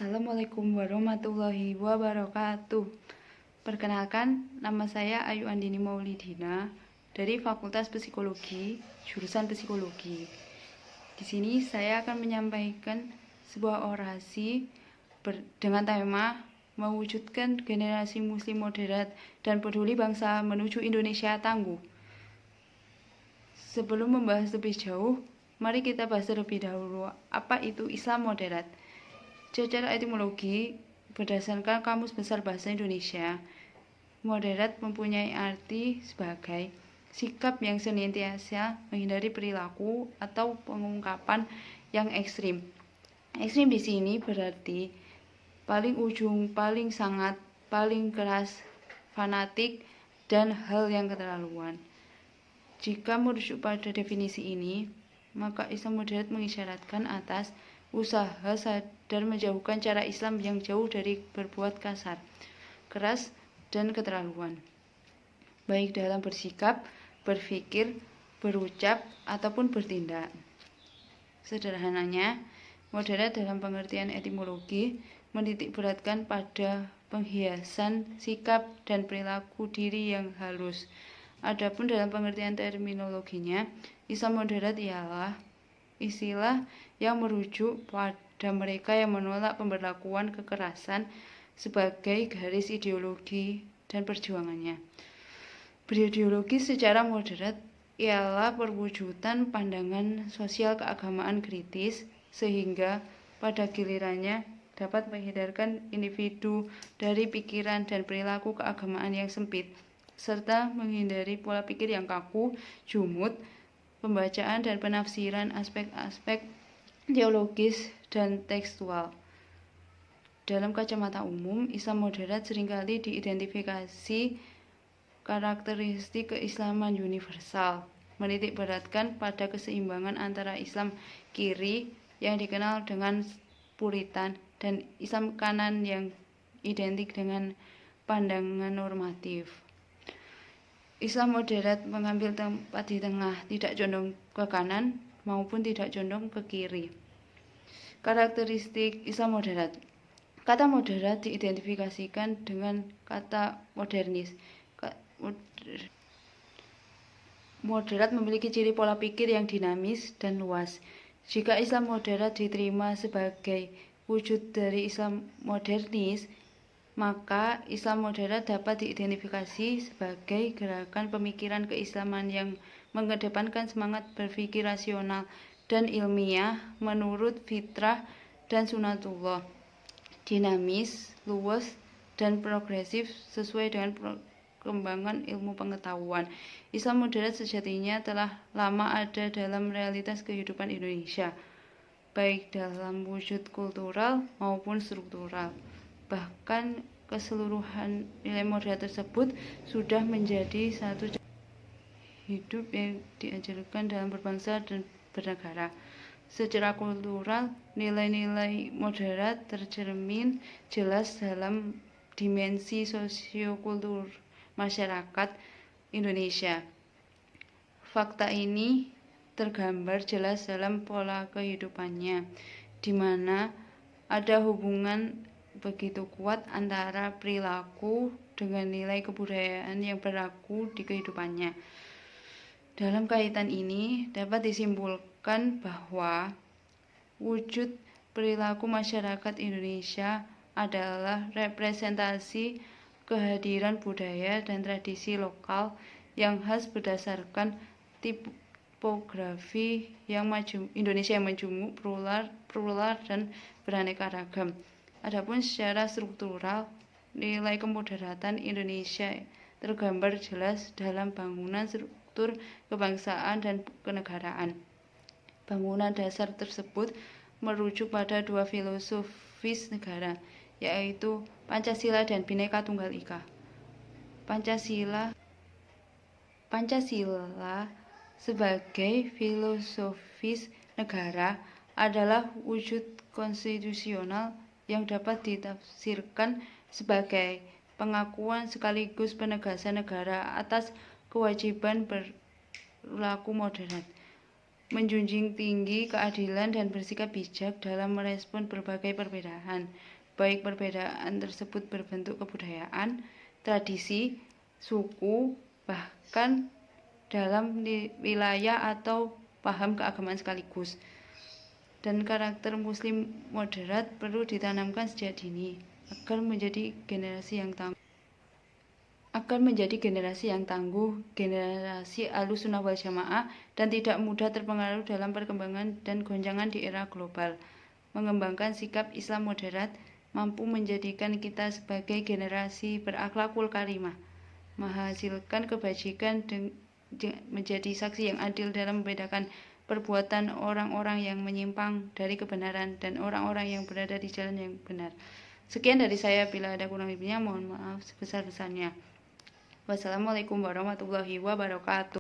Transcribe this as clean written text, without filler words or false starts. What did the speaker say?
Assalamualaikum warahmatullahi wabarakatuh. Perkenalkan, nama saya Ayu Andini Maulidina dari Fakultas Psikologi, jurusan Psikologi. Di sini saya akan menyampaikan sebuah orasi dengan tema mewujudkan generasi muslim moderat dan peduli bangsa menuju Indonesia tangguh. Sebelum membahas lebih jauh, mari kita bahas terlebih dahulu apa itu Islam moderat. Secara etimologi, berdasarkan Kamus Besar Bahasa Indonesia, moderat mempunyai arti sebagai sikap yang senantiasa menghindari perilaku atau pengungkapan yang ekstrim. Ekstrim di sini berarti paling ujung, paling sangat, paling keras, fanatik, dan hal yang keterlaluan. Jika merujuk pada definisi ini, maka Islam moderat mengisyaratkan atas usaha sadar menjauhkan cara Islam yang jauh dari berbuat kasar, keras, dan keterlaluan, baik dalam bersikap, berpikir, berucap, ataupun bertindak. Sederhananya, moderat dalam pengertian etimologi menitikberatkan pada penghiasan sikap dan perilaku diri yang halus. Adapun dalam pengertian terminologinya, Islam moderat ialah istilah yang merujuk pada mereka yang menolak pemberlakuan kekerasan sebagai garis ideologi dan perjuangannya. Berideologi secara moderat ialah perwujudan pandangan sosial keagamaan kritis sehingga pada gilirannya dapat menghindarkan individu dari pikiran dan perilaku keagamaan yang sempit, serta menghindari pola pikir yang kaku, jumut, pembacaan dan penafsiran aspek-aspek teologis dan tekstual. Dalam kacamata umum, Islam moderat seringkali diidentifikasi karakteristik keislaman universal, menitikberatkan pada keseimbangan antara Islam kiri yang dikenal dengan Puritan dan Islam kanan yang identik dengan pandangan normatif. Islam moderat mengambil tempat di tengah, tidak condong ke kanan maupun tidak condong ke kiri. Karakteristik Islam moderat. Kata moderat diidentifikasikan dengan kata modernis. Moderat memiliki ciri pola pikir yang dinamis dan luas. Jika Islam moderat diterima sebagai wujud dari Islam modernis, maka Islam moderat dapat diidentifikasi sebagai gerakan pemikiran keislaman yang mengedepankan semangat berpikir rasional dan ilmiah menurut fitrah dan sunatullah, dinamis, luas, dan progresif sesuai dengan perkembangan ilmu pengetahuan. Islam moderat sejatinya telah lama ada dalam realitas kehidupan Indonesia, baik dalam wujud kultural maupun struktural. Bahkan keseluruhan nilai moderat tersebut sudah menjadi satu hidup yang diajarkan dalam berbangsa dan bernegara. Secara kultural, nilai-nilai moderat tercermin jelas dalam dimensi sosiokultur masyarakat Indonesia. Fakta ini tergambar jelas dalam pola kehidupannya, di mana ada hubungan begitu kuat antara perilaku dengan nilai kebudayaan yang berlaku di kehidupannya. Dalam kaitan ini dapat disimpulkan bahwa wujud perilaku masyarakat Indonesia adalah representasi kehadiran budaya dan tradisi lokal yang khas berdasarkan tipografi yang Indonesia yang majemuk, plural dan beraneka ragam. Adapun secara struktural, nilai kemoderatan Indonesia tergambar jelas dalam bangunan struktur kebangsaan dan kenegaraan. Bangunan dasar tersebut merujuk pada dua filosofis negara, yaitu Pancasila dan Bhinneka Tunggal Ika. Pancasila sebagai filosofis negara adalah wujud konstitusional yang dapat ditafsirkan sebagai pengakuan sekaligus penegasan negara atas kewajiban berlaku moderat. menjunjung tinggi keadilan dan bersikap bijak dalam merespon berbagai perbedaan, baik perbedaan tersebut berbentuk kebudayaan, tradisi, suku, bahkan dalam wilayah atau paham keagamaan sekaligus. Dan karakter muslim moderat perlu ditanamkan sejak dini agar menjadi generasi yang tangguh, generasi Ahlussunnah wal Jamaah, dan tidak mudah terpengaruh dalam perkembangan dan goncangan di era global. Mengembangkan sikap Islam moderat mampu menjadikan kita sebagai generasi berakhlakul karimah, menghasilkan kebajikan menjadi saksi yang adil dalam membedakan perbuatan orang-orang yang menyimpang dari kebenaran dan orang-orang yang berada di jalan yang benar. Sekian dari saya, bila ada kurang lebihnya mohon maaf sebesar-besarnya. Wassalamualaikum warahmatullahi wabarakatuh.